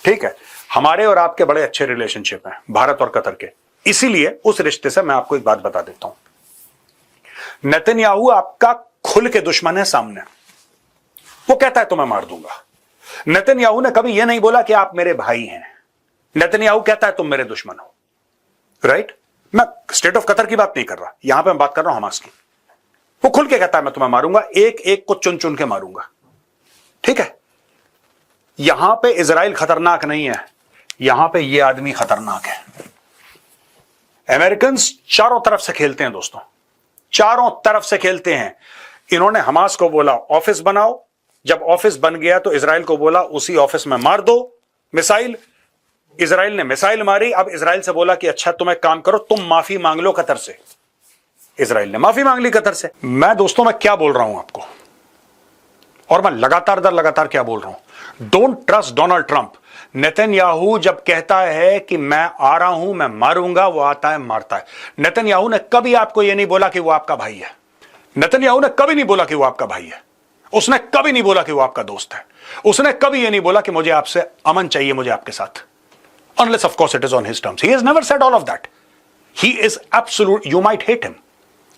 ठीक है? हमारे और आपके बड़े अच्छे रिलेशनशिप हैं भारत और कतर के, इसीलिए उस रिश्ते से मैं आपको एक बात बता देता हूं, नेतन्याहू आपका खुल के दुश्मन है सामने, वो कहता है तो मैं मार दूंगा। नेतन्याहू ने कभी यह नहीं बोला कि आप मेरे भाई हैं, नेतन्याहू कहता है तुम मेरे दुश्मन हो, राइट? मैं स्टेट ऑफ कतर की बात नहीं कर रहा, यहां पे मैं बात कर रहा हूं हमास की। वो खुल के कहता है मैं तुम्हें मारूंगा, एक एक को चुन चुन के मारूंगा, ठीक है? यहां पे इजराइल खतरनाक नहीं है, यहां पे ये आदमी खतरनाक है। अमेरिकन चारों तरफ से खेलते हैं दोस्तों, चारों तरफ से खेलते हैं। इन्होंने हमास को बोला ऑफिस बनाओ, जब ऑफिस बन गया तो इजराइल को बोला उसी ऑफिस में मार दो मिसाइल। इजराइल ने मिसाइल मारी, अब इजराइल से बोला कि अच्छा तुम एक काम करो, तुम माफी मांग लो कतर से। इजराइल ने माफी मांग ली कतर से। मैं दोस्तों मैं क्या बोल रहा हूं आपको, और मैं लगातार दर लगातार क्या बोल रहा हूं, don't trust Donald Trump. Netanyahu जब कहता है कि मैं आ रहा हूं, मैं मारूंगा, वो आता है मारता है। नेतन्याहू ने कभी आपको यह नहीं बोला कि वो आपका भाई है, नेतन्याहू ने कभी नहीं बोला कि वो आपका भाई है, उसने कभी नहीं बोला कि वो आपका दोस्त है, उसने कभी यह नहीं बोला कि मुझे आपसे अमन चाहिए, मुझे आपके साथ, unless of course it is on his terms. He has never said all of that. He is absolute, you might hate him.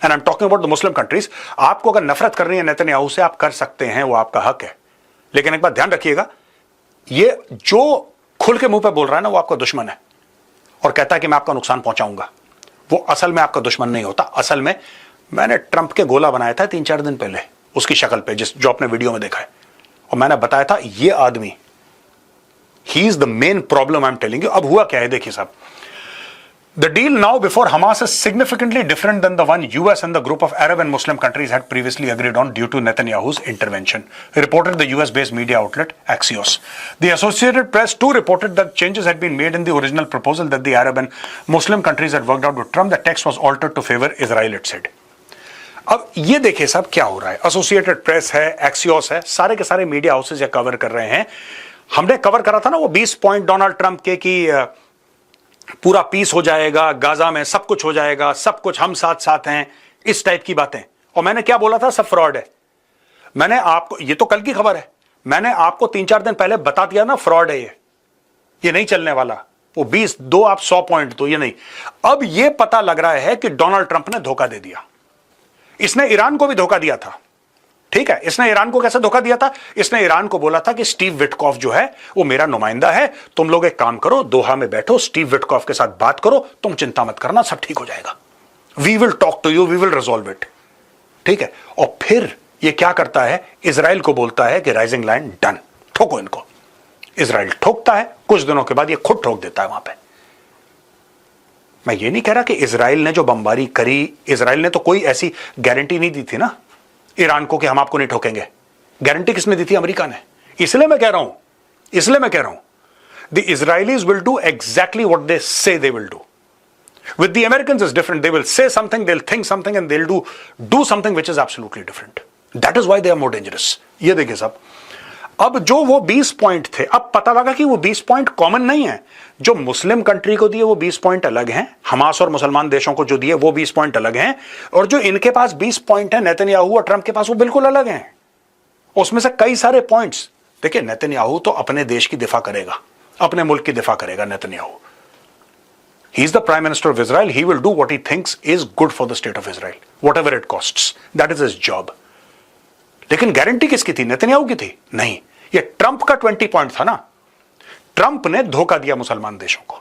And I'm talking about the Muslim countries. आपको अगर नफरत करनी है नेतन्याहू से, आप कर सकते हैं, वो आपका हक है। लेकिन एक बात ध्यान रखिएगा, ये जो खुल के मुंह पे बोल रहा है ना, वो आपका दुश्मन है और कहता है कि मैं आपका नुकसान पहुंचाऊंगा, वो असल में आपका दुश्मन नहीं होता। असल में मैंने ट्रंप के गोला बनाया था 3-4 दिन पहले, उसकी शक्ल पे, जो आपने वीडियो में देखा है, और मैंने बताया था ये आदमी, he is the main problem I'm telling you. अब हुआ क्या है देखिए साहब, the deal now before Hamas is significantly different than the one US and the group of Arab and Muslim countries had previously agreed on due to Netanyahu's intervention, reported the US-based media outlet Axios. The Associated Press too reported that changes had been made in the original proposal that the Arab and Muslim countries had worked out with Trump. The text was altered to favor Israel, it said. अब ये देखिए साहब क्या हो रहा है, एसोसिएटेड प्रेस है, एक्सियोस है, सारे के सारे मीडिया हाउसेज ये कवर कर रहे हैं। हमने कवर करा था ना वो 20 पॉइंट डोनाल्ड ट्रंप के कि पूरा पीस हो जाएगा, गाजा में सब कुछ हो जाएगा, सब कुछ हम साथ साथ हैं, इस टाइप की बातें। और मैंने क्या बोला था, सब फ्रॉड है। मैंने आपको, ये तो कल की खबर है, मैंने आपको 3-4 दिन पहले बता दिया ना, फ्रॉड है ये नहीं चलने वाला। वो 20 दो आप 100 पॉइंट दो, ये नहीं। अब ये पता लग रहा है कि डोनाल्ड ट्रंप ने धोखा दे दिया। इसने ईरान को भी धोखा दिया था, ठीक है? इसने ईरान को कैसे धोखा दिया था? इसने ईरान को बोला था कि स्टीव विटकॉफ जो है वो मेरा नुमाइंदा है, तुम लोग एक काम करो, दोहा में बैठो, स्टीव विटकॉफ के साथ बात करो, तुम चिंता मत करना, सब ठीक हो जाएगा, we will talk to you, we will resolve it, ठीक है? और फिर ये क्या करता है, इजराइल को बोलता है कि राइजिंग लाइन डन, ठोको इनको। इजराइल ठोकता है, कुछ दिनों के बाद ये खुद ठोक देता है वहां पे। मैं ये नहीं कह रहा कि इजराइल ने जो बमबारी करी, इजराइल ने तो कोई ऐसी गारंटी नहीं दी थी ना ईरान को कि हम आपको नहीं ठोकेंगे। गारंटी किसने दी थी? अमेरिका ने। इसलिए मैं कह रहा हूं the Israelis will do exactly what they say they will do. With the Americans is different, they will say something, they will think something and they will do something which is absolutely different. That is why they are more dangerous. ये देखिए साहब, अब जो वो 20 पॉइंट थे, अब पता लगा कि वो 20 पॉइंट कॉमन नहीं है। जो मुस्लिम कंट्री को दिए वो 20 पॉइंट अलग हैं, हमास और मुसलमान देशों को जो दिए वो 20 पॉइंट अलग हैं, और जो इनके पास 20 पॉइंट है नेतन्याहू और ट्रंप के पास, वो बिल्कुल अलग हैं। उसमें से कई सारे पॉइंट्स, देखिए नेतन्याहू तो अपने देश की दिफा करेगा, अपने मुल्क की दिफा करेगा Netanyahu. He is the prime minister of Israel, he will do what he thinks is good for the state of Israel, whatever it costs, that is his job. लेकिन गारंटी किसकी थी? नेतन्याहू की थी? नहीं, ये ट्रंप का 20 पॉइंट था ना। ट्रंप ने धोखा दिया मुसलमान देशों को,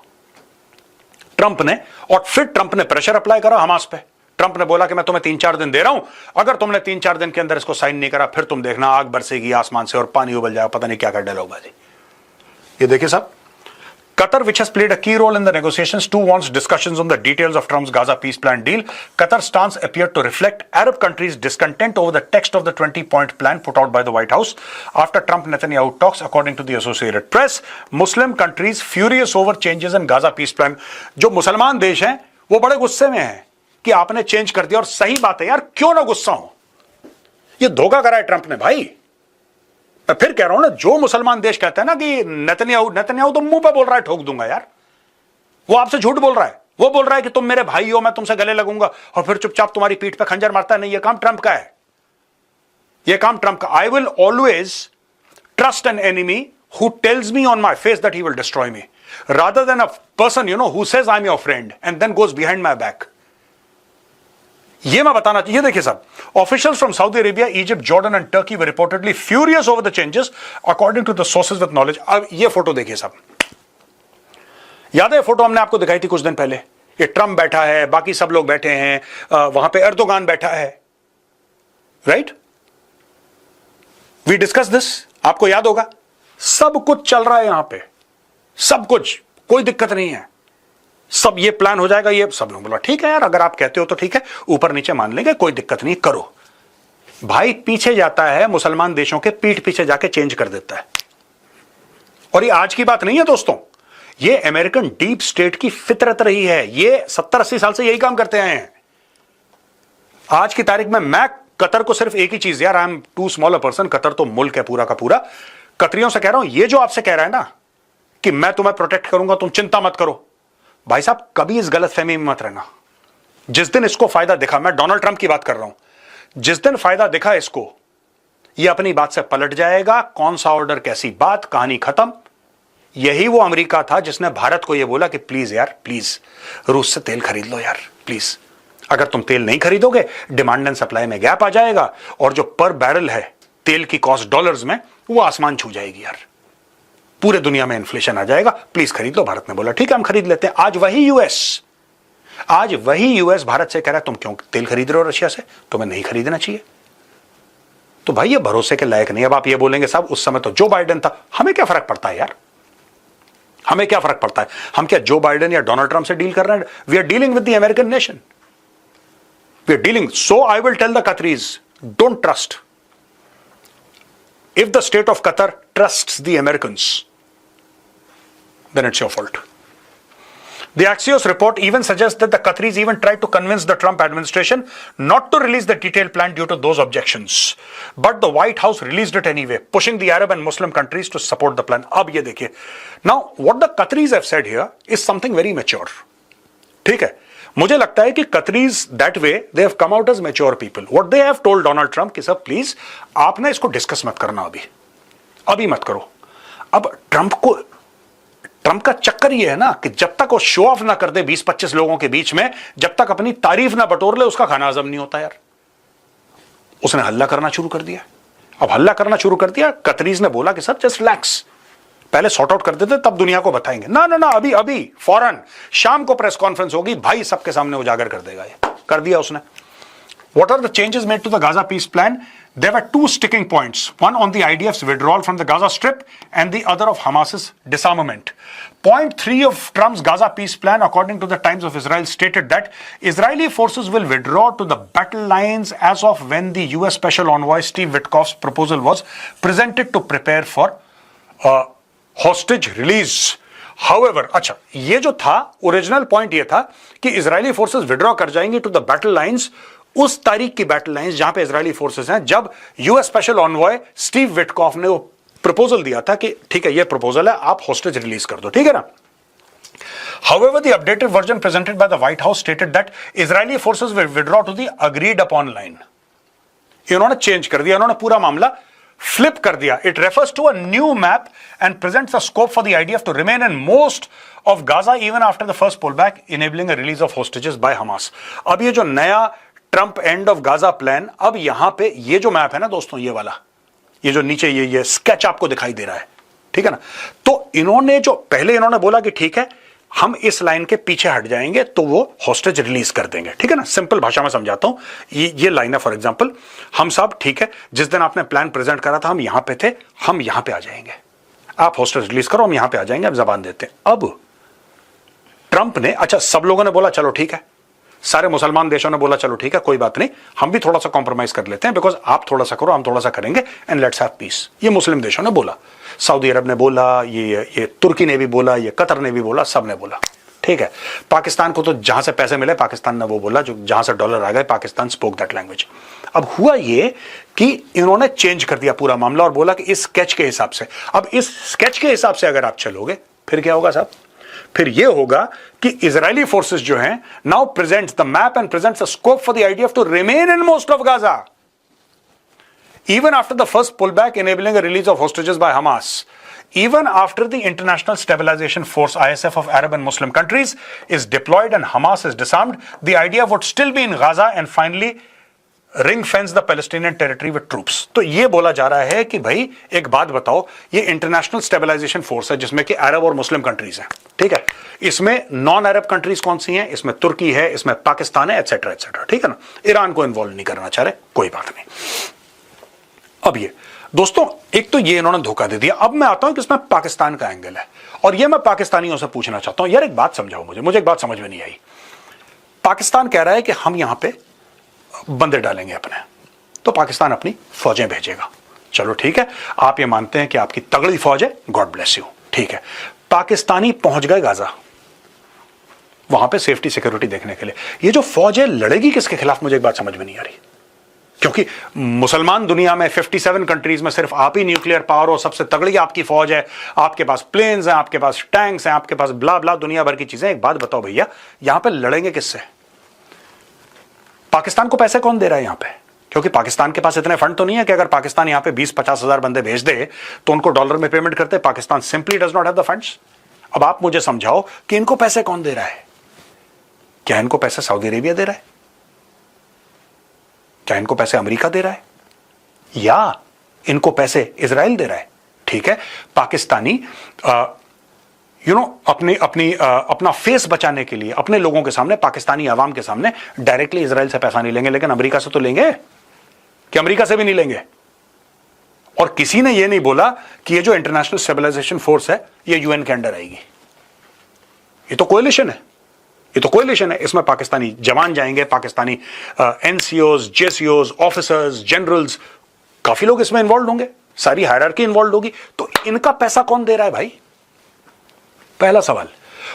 ट्रंप ने, और फिर ट्रंप ने प्रेशर अप्लाई करा हमास पे। ट्रंप ने बोला कि मैं तुम्हें 3-4 दिन दे रहा हूं, अगर तुमने 3-4 दिन के अंदर इसको साइन नहीं करा, फिर तुम देखना आग बरसेगी आसमान से और पानी उबल जाएगा, पता नहीं क्या कर डालोबाजी। ये देखिए साहब, Qatar, which has played a key role in the negotiations, too wants discussions on the details of Trump's Gaza peace plan deal. Qatar's stance appeared to reflect Arab countries' discontent over the text of the 20-point plan put out by the White House after Trump-Netanyahu talks, according to the Associated Press. Muslim countries furious over changes in Gaza peace plan. जो मुसलमान देश हैं, वो बड़े गुस्से में हैं कि आपने चेंज कर दिया, और सही बात है यार, क्यों ना गुस्सा हो। ये धोखा करा है ट्रंप ने भाई। मैं फिर कह रहा हूं ना, जो मुसलमान देश कहते हैं ना कि नेतन्याहू तो मुंह पे बोल रहा है ठोक दूंगा यार, वो आपसे झूठ बोल रहा है। वो बोल रहा है कि तुम मेरे भाई हो, मैं तुमसे गले लगूंगा, और फिर चुपचाप तुम्हारी पीठ पे खंजर मारता है। नहीं, ये काम ट्रंप का है, ये काम ट्रंप का। I will always trust an enemy who tells me on my face that he will destroy me, rather than a person, who says I'm your friend and then goes behind my back. ये मैं बताना चाहिए. देखिए साहब, officials from Saudi Arabia, Egypt, Jordan and Turkey were reportedly furious over the changes, according to the sources with knowledge. अब ये फोटो देखिए साहब, याद है फोटो हमने आपको दिखाई थी कुछ दिन पहले. ये ट्रम्प बैठा है, बाकी सब लोग बैठे हैं, वहां पे एर्दोगान बैठा है, राइट? वी डिस्कस दिस, आपको याद होगा. सब कुछ चल रहा है यहां पे, सब कुछ, कोई दिक्कत नहीं है. सब ये प्लान हो जाएगा. ये सब लोग बोला ठीक है यार, अगर आप कहते हो तो ठीक है, ऊपर नीचे मान लेंगे, कोई दिक्कत नहीं, करो. भाई पीछे जाता है, मुसलमान देशों के पीठ पीछे जाके चेंज कर देता है. और ये आज की बात नहीं है दोस्तों, ये अमेरिकन डीप स्टेट की फितरत रही है. ये 70-80 साल से यही काम करते आए हैं. आज की तारीख में मैं कतर को सिर्फ एक ही चीज, यार I am too small a person, Qatar तो मुल्क है पूरा का पूरा. कतरियों से कह रहा हूं, ये जो आपसे कह रहा है ना कि मैं तुम्हें प्रोटेक्ट करूंगा, तुम चिंता मत करो, भाई साहब कभी इस गलत फहमी में मत रहना. जिस दिन इसको फायदा दिखा, मैं डोनाल्ड ट्रंप की बात कर रहा हूं, जिस दिन फायदा दिखा इसको, ये अपनी बात से पलट जाएगा. कौन सा ऑर्डर, कैसी बात, कहानी खत्म. यही वो अमेरिका था जिसने भारत को यह बोला कि प्लीज यार, प्लीज रूस से तेल खरीद लो यार, प्लीज. अगर तुम तेल नहीं खरीदोगे, डिमांड एंड सप्लाई में गैप आ जाएगा, और जो पर बैरल है तेल की कॉस्ट डॉलर्स में, वो आसमान छू जाएगी यार. पूरे दुनिया में इन्फ्लेशन आ जाएगा, प्लीज खरीद लो. भारत ने बोला ठीक है, हम खरीद लेते हैं. आज वही यूएस भारत से कह रहा है तुम क्यों तेल खरीद रहे हो रशिया से, तुम्हें नहीं खरीदना चाहिए. तो भाई ये भरोसे के लायक नहीं. अब आप ये बोलेंगे साहब उस समय तो जो बाइडेन था, हमें क्या फर्क पड़ता है यार, हमें क्या फर्क पड़ता है. हम क्या जो बाइडेन या डोनाल्ड ट्रंप से डील कर रहे हैं? We are dealing with the American nation, we are dealing. So I will tell the Qataris, don't trust. If the state of Qatar trusts the Americans, then it's your fault. The Axios report even suggests that the Qataris even tried to convince the Trump administration not to release the detailed plan due to those objections. But the White House released it anyway, pushing the Arab and Muslim countries to support the plan. अब ये देखिए. Now, what the Qataris have said here is something very mature. ठीक है? मुझे लगता है कि Qataris that way they have come out as mature people. What they have told Donald Trump कि सर प्लीज आप ना इसको डिस्कस मत करना, अभी मत करो. अब ट्रंप का चक्कर ये है ना कि जब तक वो शो ऑफ ना कर दे 20-25 लोगों के बीच में, जब तक अपनी तारीफ ना बटोर ले, उसका खाना हजम नहीं होता यार. उसने हल्ला करना शुरू कर दिया. अब हल्ला करना शुरू कर दिया, कतरीज ने बोला कि सर जस्ट रिलैक्स, पहले सॉर्ट आउट कर देते तब दुनिया को बताएंगे. ना ना ना, अभी फौरन शाम को प्रेस कॉन्फ्रेंस होगी, भाई सबके सामने उजागर कर देगा. ये कर दिया उसने. What are the changes made to the Gaza peace plan? There were two sticking points, one on the IDF's withdrawal from the Gaza Strip and the other of Hamas's disarmament. Point 3 of Trump's Gaza peace plan, according to the Times of Israel, stated that Israeli forces will withdraw to the battle lines as of when the US Special Envoy Steve Witkoff's proposal was presented to prepare for hostage release. However, अच्छा, ये जो था ओरिजिनल पॉइंट ये था कि इजरायली फोर्सेस विड्रॉ कर जाएंगे टू द बैटल लाइंस, उस तारीख की बैटल लाइंस जहां पे इजरायली फोर्सेस हैं, जब यूएस स्पेशल ऑनवॉय स्टीव विटकॉफ ने वो प्रपोजल दिया था कि ठीक है ये प्रपोजल है, आप हॉस्टेज रिलीज कर दो, ठीक है ना. However, the updated version presented by the White House stated that Israeli forces will withdraw to the agreed upon line. इन्होंने चेंज कर दिया, इन्होंने पूरा मामला flip कर दिया. It refers to a new map and presents a scope for the IDF to remain in most of Gaza even after the first pullback, enabling a release of hostages by Hamas. अब ये जो नया Trump end of Gaza plan, अब यहां पे ये जो मैप है ना दोस्तों, ये वाला, ये जो नीचे ये स्केच आपको दिखाई दे रहा है, ठीक है ना. तो इन्होंने जो पहले इन्होंने बोला कि ठीक है हम इस लाइन के पीछे हट जाएंगे तो वो हॉस्टेज रिलीज कर देंगे, ठीक है ना. सिंपल भाषा में समझाता हूं, ये लाइन है. फॉर एग्जांपल, हम सब ठीक है, जिस दिन आपने प्लान प्रेजेंट करा था हम यहां पे थे, हम यहां पे आ जाएंगे, आप हॉस्टेज रिलीज करो, हम यहां पे आ जाएंगे, अब जबान देते हैं. अब ट्रंप ने, अच्छा सब लोगों ने बोला चलो ठीक है, सारे मुसलमान देशों ने बोला चलो ठीक है कोई बात नहीं, हम भी थोड़ा सा कॉम्प्रोमाइज कर लेते हैं, बिकॉज आप थोड़ा सा करो हम थोड़ा सा करेंगे, एंड लेट्स हैव पीस. ये मुस्लिम देशों ने बोला, सऊदी अरब ने बोला, ये तुर्की ने भी बोला, ये कतर ने भी बोला, सब ने बोला, ठीक है. पाकिस्तान को तो जहां से पैसे मिले पाकिस्तान ने वो बोला, जो जहां से डॉलर आ गए पाकिस्तान स्पोक दैट लैंग्वेज. अब हुआ ये कि इन्होंने चेंज कर दिया पूरा मामला और बोला कि इस स्केच के हिसाब से, अब इस स्केच के हिसाब से अगर आप चलोगे फिर क्या होगा साहब, फिर यह होगा कि इजरायली फोर्सेस जो हैं now presents the map and presents a scope for the IDF to remain in most of Gaza even after the first pullback enabling a release of hostages by Hamas. even after the International Stabilization Force ISF of Arab and Muslim countries is deployed and Hamas is disarmed, the idea would still be in Gaza and finally ring fence the Palestinian territory with troops. तो ये बोला जा रहा है कि भाई एक बात बताओ, ये इंटरनेशनल स्टेबलाइजेशन फोर्स है जिसमें कि अरब और मुस्लिम कंट्रीज हैं, ठीक है, इसमें नॉन अरब कंट्रीज कौन सी हैं, इसमें तुर्की है, इसमें पाकिस्तान है, एटसेट्रा एटसेट्रा, ठीक है ना, ईरान को इन्वॉल्व नहीं करना चाह रहे, कोई बात नहीं। अब ये दोस्तों, एक तो ये इन्होंने धोखा दे दिया। अब मैं आता हूं कि इसमें पाकिस्तान का एंगल है, और ये मैं पाकिस्तानियों से पूछना चाहता हूं, यार एक बात समझाओ मुझे एक बात समझ में नहीं आई। पाकिस्तान कह रहा है कि हम यहां पे बंदे डालेंगे अपने, तो पाकिस्तान अपनी फौजें भेजेगा, चलो ठीक है, आप ये मानते हैं कि आपकी तगड़ी फौज है, गॉड ब्लेस यू, ठीक है। पाकिस्तानी पहुंच गए गाजा, वहां पे सेफ्टी सिक्योरिटी देखने के लिए। ये जो फौज है लड़ेगी किसके खिलाफ, मुझे एक बात समझ में नहीं आ रही, क्योंकि मुसलमान दुनिया में 57 कंट्रीज में सिर्फ आप ही न्यूक्लियर पावर हो, सबसे तगड़ी आपकी फौज है, आपके पास प्लेन्स हैं, आपके पास टैंक्स हैं, आपके पास ब्ला ब्ला दुनिया भर की चीजें। एक बात बताओ भैया, यहां पे लड़ेंगे किससे? पाकिस्तान को पैसे कौन दे रहा है यहां पे? क्योंकि पाकिस्तान के पास इतने फंड तो नहीं है कि अगर पाकिस्तान यहां पे 20-50 हजार बंदे भेज दे तो उनको डॉलर में पेमेंट करते। Pakistan simply does not have the funds. अब आप मुझे समझाओ कि इनको पैसे कौन दे रहा है? क्या इनको पैसे सऊदी अरेबिया दे रहा है? क्या इनको पैसे अमेरिका दे रहा है? या इनको पैसे इजराइल दे रहा है? ठीक है, पाकिस्तानी अपना फेस बचाने के लिए अपने लोगों के सामने, पाकिस्तानी आवाम के सामने डायरेक्टली इजराइल से पैसा नहीं लेंगे, लेकिन अमेरिका से तो लेंगे। कि अमेरिका से भी नहीं लेंगे? और किसी ने यह नहीं बोला कि ये जो इंटरनेशनल स्टेबलाइजेशन फोर्स है ये यूएन के अंडर आएगी। ये तो कोएलिशन है, ये तो कोएलिशन है। इसमें पाकिस्तानी जवान जाएंगे, पाकिस्तानी एनसीओज, जेसीओज, ऑफिसर्स, जनरल्स, काफी लोग इसमें इन्वॉल्व होंगे, सारी हायरार्की इन्वॉल्व होगी। तो इनका पैसा कौन दे रहा है भाई? पहला सवाल।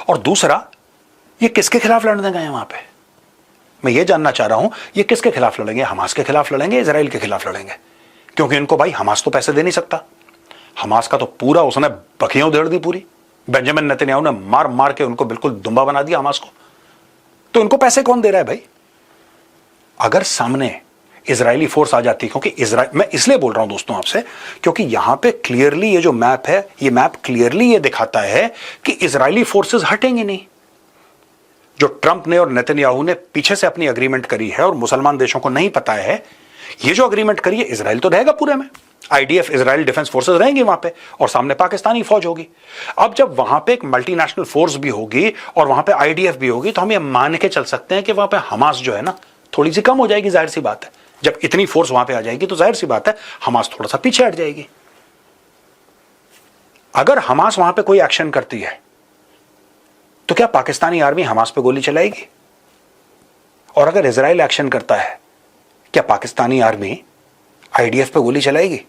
और दूसरा, ये किसके खिलाफ लड़ने गए वहां पे? मैं ये जानना चाह रहा हूं, ये किसके खिलाफ लड़ेंगे? हमास के खिलाफ लड़ेंगे, इजराइल के खिलाफ लड़ेंगे? क्योंकि इनको भाई हमास तो पैसे दे नहीं सकता। हमास का तो पूरा उसने बखियां उधेड़ दी पूरी। बेंजामिन नेतन्याहू ने मार मार के उनको बिल्कुल दुम्बा बना दिया हमास को। तो इनको पैसे कौन दे रहा है भाई? अगर सामने इजरायली फोर्स आ जाती, क्योंकि इजराइल, मैं इसलिए बोल रहा हूं दोस्तों आपसे, क्योंकि यहां पे क्लियरली ये जो मैप है, ये मैप क्लियरली ये दिखाता है कि इजरायली फोर्सेस हटेंगे नहीं। जो ट्रंप ने और नेतन्याहू ने पीछे से अपनी अग्रीमेंट करी है और मुसलमान देशों को नहीं पता है, ये जो अग्रीमेंट करी है, इजराइल तो रहेगा पूरे में, आईडीएफ इजराइल डिफेंस फोर्सेस रहेंगी वहां पे, और सामने पाकिस्तानी फौज होगी। अब जब वहां पे एक मल्टीनेशनल फोर्स भी होगी और वहां पे आईडीएफ भी होगी, तो हम ये मान के चल सकते हैं कि वहां पे हमास जो है ना थोड़ी सी कम हो जाएगी। जाहिर सी बात है, जब इतनी फोर्स वहां पे आ जाएगी तो जाहिर सी बात है हमास थोड़ा सा पीछे हट जाएगी। अगर हमास वहां पे कोई एक्शन करती है तो क्या पाकिस्तानी आर्मी हमास पे गोली चलाएगी? और अगर इजराइल एक्शन करता है, क्या पाकिस्तानी आर्मी आईडीएफ पे गोली चलाएगी?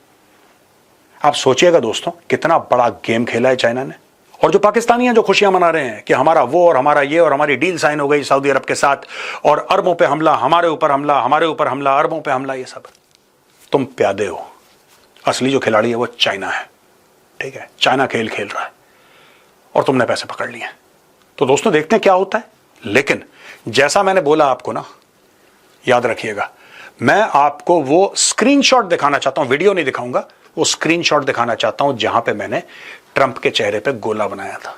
आप सोचिएगा दोस्तों, कितना बड़ा गेम खेला है चाइना ने। और जो पाकिस्तानी हैं जो खुशियां मना रहे हैं कि हमारा वो और हमारा ये और हमारी डील साइन हो गई सऊदी अरब के साथ, और अरबों पे हमला, हमारे ऊपर हमला, हमारे ऊपर हमला, अरबों पे हमला, ये सब तुम प्यादे हो। असली जो खिलाड़ी है वो चाइना है, ठीक है? चाइना खेल खेल रहा है और तुमने पैसे पकड़ लिए। तो दोस्तों देखते हैं क्या होता है। लेकिन जैसा मैंने बोला आपको ना, याद रखिएगा, मैं आपको वो स्क्रीनशॉट दिखाना चाहता हूं, वीडियो नहीं दिखाऊंगा, वो स्क्रीनशॉट दिखाना चाहता हूं जहां पे मैंने ट्रंप के चेहरे पे गोला बनाया था।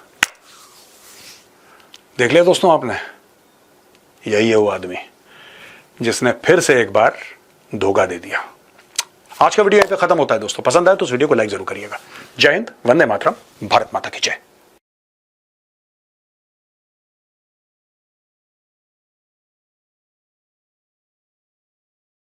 देख लिया दोस्तों आपने? यही है वो आदमी जिसने फिर से एक बार धोखा दे दिया। आज का वीडियो यहीं पे खत्म होता है दोस्तों। पसंद आए तो इस वीडियो को लाइक जरूर करिएगा। जय हिंद, वंदे मातरम, भारत माता की जय।